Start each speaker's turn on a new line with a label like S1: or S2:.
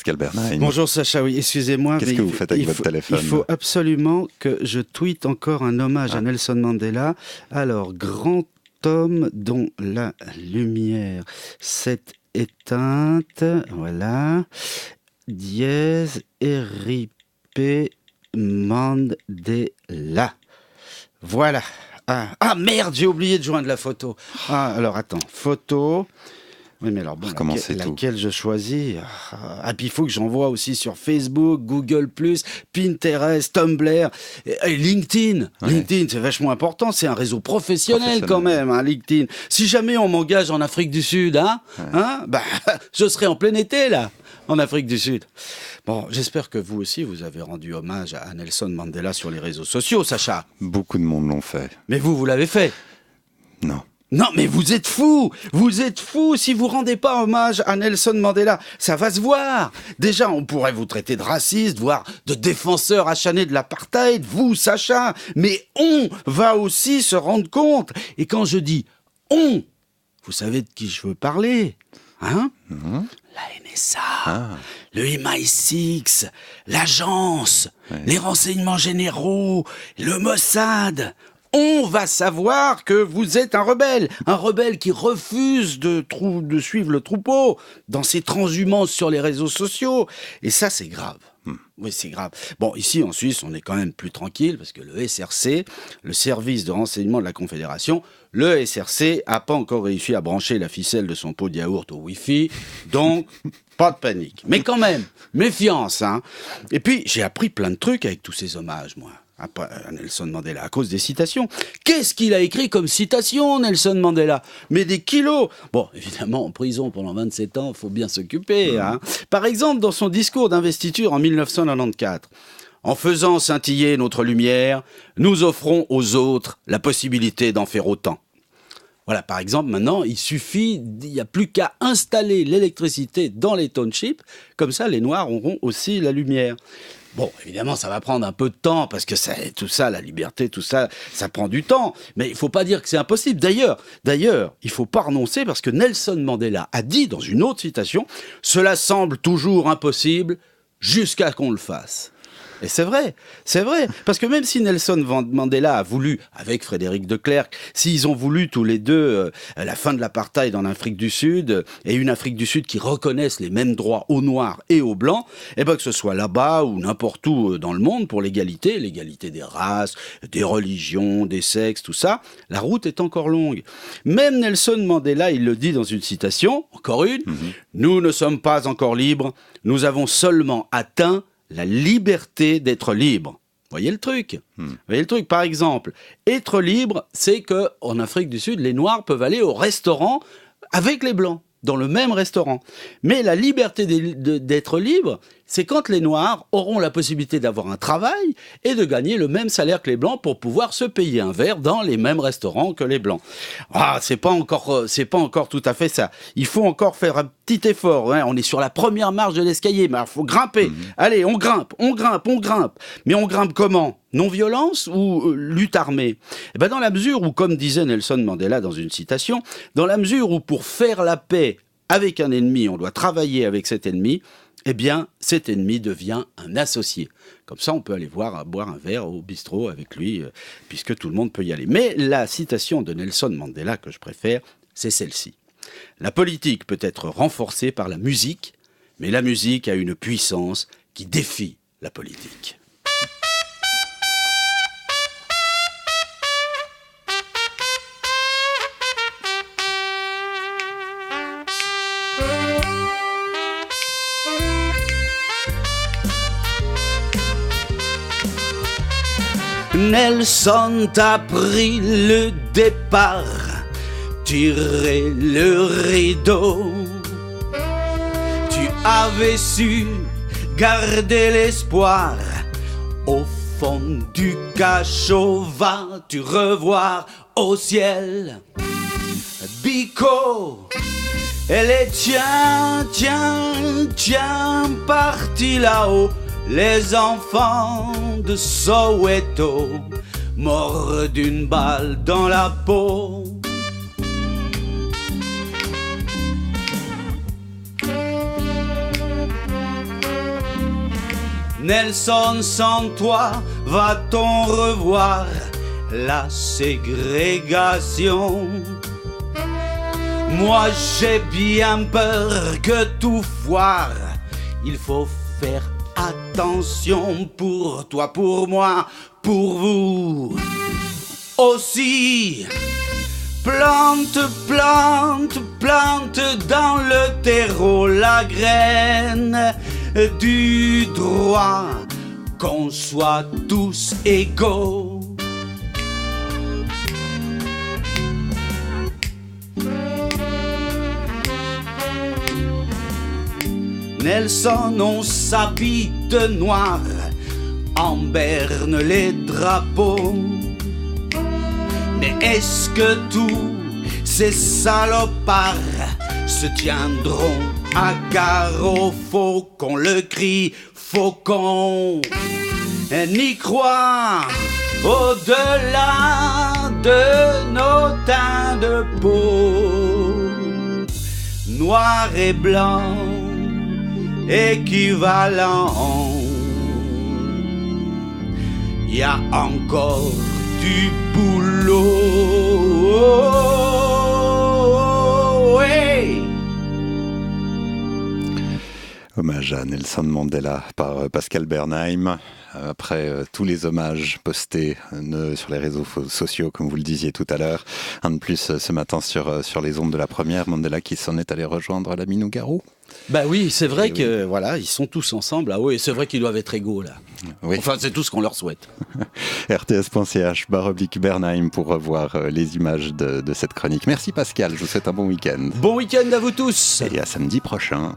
S1: Pascal Bernheim.
S2: Bonjour Sacha, oui, excusez-moi.
S1: Qu'est-ce que vous faites avec votre téléphone ?
S2: Il faut absolument que je tweete encore un hommage à Nelson Mandela. Alors, grand homme dont la lumière s'est éteinte, voilà, dièse, R.I.P. Mandela. Voilà. Ah merde, j'ai oublié de joindre la photo. Alors attends, photo. Oui, mais alors bon, laquelle je choisis? Puis il faut que j'envoie aussi sur Facebook, Google+, Pinterest, Tumblr, et LinkedIn. Ouais. LinkedIn, c'est vachement important, c'est un réseau professionnel quand même, hein, LinkedIn. Si jamais on m'engage en Afrique du Sud, je serai en plein été, là, en Afrique du Sud. Bon, j'espère que vous aussi, vous avez rendu hommage à Nelson Mandela sur les réseaux sociaux, Sacha.
S1: Beaucoup de monde l'ont fait.
S2: Mais vous l'avez fait?
S1: Non.
S2: Non, mais vous êtes fous si vous rendez pas hommage à Nelson Mandela. Ça va se voir. Déjà, on pourrait vous traiter de raciste, voire de défenseur acharné de l'apartheid, vous, Sacha. Mais on va aussi se rendre compte. Et quand je dis on, vous savez de qui je veux parler, hein? La NSA, le MI6, l'agence, les renseignements généraux, le Mossad. On va savoir que vous êtes un rebelle qui refuse de suivre le troupeau dans ses transhumances sur les réseaux sociaux. Et ça, c'est grave. Oui, c'est grave. Bon, ici, en Suisse, on est quand même plus tranquille parce que le SRC, le service de renseignement de la Confédération, le SRC a pas encore réussi à brancher la ficelle de son pot de yaourt au Wi-Fi, donc pas de panique. Mais quand même, méfiance, hein. Et puis, j'ai appris plein de trucs avec tous ces hommages, moi. À Nelson Mandela, à cause des citations. Qu'est-ce qu'il a écrit comme citation, Nelson Mandela? Mais des kilos. Bon, évidemment, en prison pendant 27 ans, il faut bien s'occuper. Hein. Par exemple, dans son discours d'investiture en 1994, en faisant scintiller notre lumière, nous offrons aux autres la possibilité d'en faire autant. Voilà, par exemple, maintenant, il n'y a plus qu'à installer l'électricité dans les townships, comme ça, les Noirs auront aussi la lumière. Bon, évidemment, ça va prendre un peu de temps, parce que tout ça, la liberté, tout ça, ça prend du temps. Mais il ne faut pas dire que c'est impossible. D'ailleurs, il ne faut pas renoncer, parce que Nelson Mandela a dit, dans une autre citation, « Cela semble toujours impossible jusqu'à qu'on le fasse ». Et c'est vrai, parce que même si Nelson Mandela a voulu, avec Frédéric de Klerk, s'ils ont voulu tous les deux la fin de l'apartheid en Afrique du Sud, et une Afrique du Sud qui reconnaisse les mêmes droits aux Noirs et aux Blancs, et que ce soit là-bas ou n'importe où dans le monde, pour l'égalité des races, des religions, des sexes, tout ça, la route est encore longue. Même Nelson Mandela, il le dit dans une citation, encore une, « Nous ne sommes pas encore libres, nous avons seulement atteint la liberté d'être libre. » Voyez le truc. Par exemple, être libre, c'est que en Afrique du Sud, les Noirs peuvent aller au restaurant avec les Blancs, dans le même restaurant. Mais la liberté d'être libre, c'est quand les Noirs auront la possibilité d'avoir un travail et de gagner le même salaire que les Blancs pour pouvoir se payer un verre dans les mêmes restaurants que les Blancs. C'est pas encore tout à fait ça. Il faut encore faire un petit effort. Hein. On est sur la première marche de l'escalier, mais il faut grimper. Allez, on grimpe. Mais on grimpe comment ? Non-violence ou lutte armée ? Dans la mesure où, comme disait Nelson Mandela dans une citation, dans la mesure où pour faire la paix avec un ennemi, on doit travailler avec cet ennemi, cet ennemi devient un associé. Comme ça, on peut aller boire un verre au bistrot avec lui, puisque tout le monde peut y aller. Mais la citation de Nelson Mandela que je préfère, c'est celle-ci. La politique peut être renforcée par la musique, mais la musique a une puissance qui défie la politique. Nelson t'a pris le départ, tiré le rideau. Tu avais su garder l'espoir au fond du cachot. Vas-tu revoir au ciel Biko? Elle est tiens, parti là-haut. Les enfants de Soweto, morts d'une balle dans la peau. Nelson, sans toi, va-t-on revoir la ségrégation? Moi j'ai bien peur que tout foire. Il faut faire attention pour toi, pour moi, pour vous aussi. Plante, plante, plante dans le terreau la graine du droit, qu'on soit tous égaux. Nelson, on s'habille de noir, en berne les drapeaux. Mais est-ce que tous ces salopards se tiendront à carreau? Faut qu'on le crie, faut qu'on y croit. Au-delà de nos teints de peau, noir et blanc équivalent, y a encore du boulot. Hey!
S1: Hommage à Nelson Mandela par Pascal Bernheim. Après tous les hommages postés sur les réseaux sociaux, comme vous le disiez tout à l'heure, un de plus ce matin sur les ondes de la première, Mandela qui s'en est allé rejoindre l'ami Nougaro.
S2: Bah oui, c'est vrai que voilà, ils sont tous ensemble. Ah oui, c'est vrai qu'ils doivent être égaux là.
S1: Oui.
S2: Enfin, c'est tout ce qu'on leur souhaite.
S1: rts.ch/Bernheim pour revoir les images de cette chronique. Merci Pascal, je vous souhaite un bon week-end.
S2: Bon week-end à vous tous.
S1: Et à samedi prochain.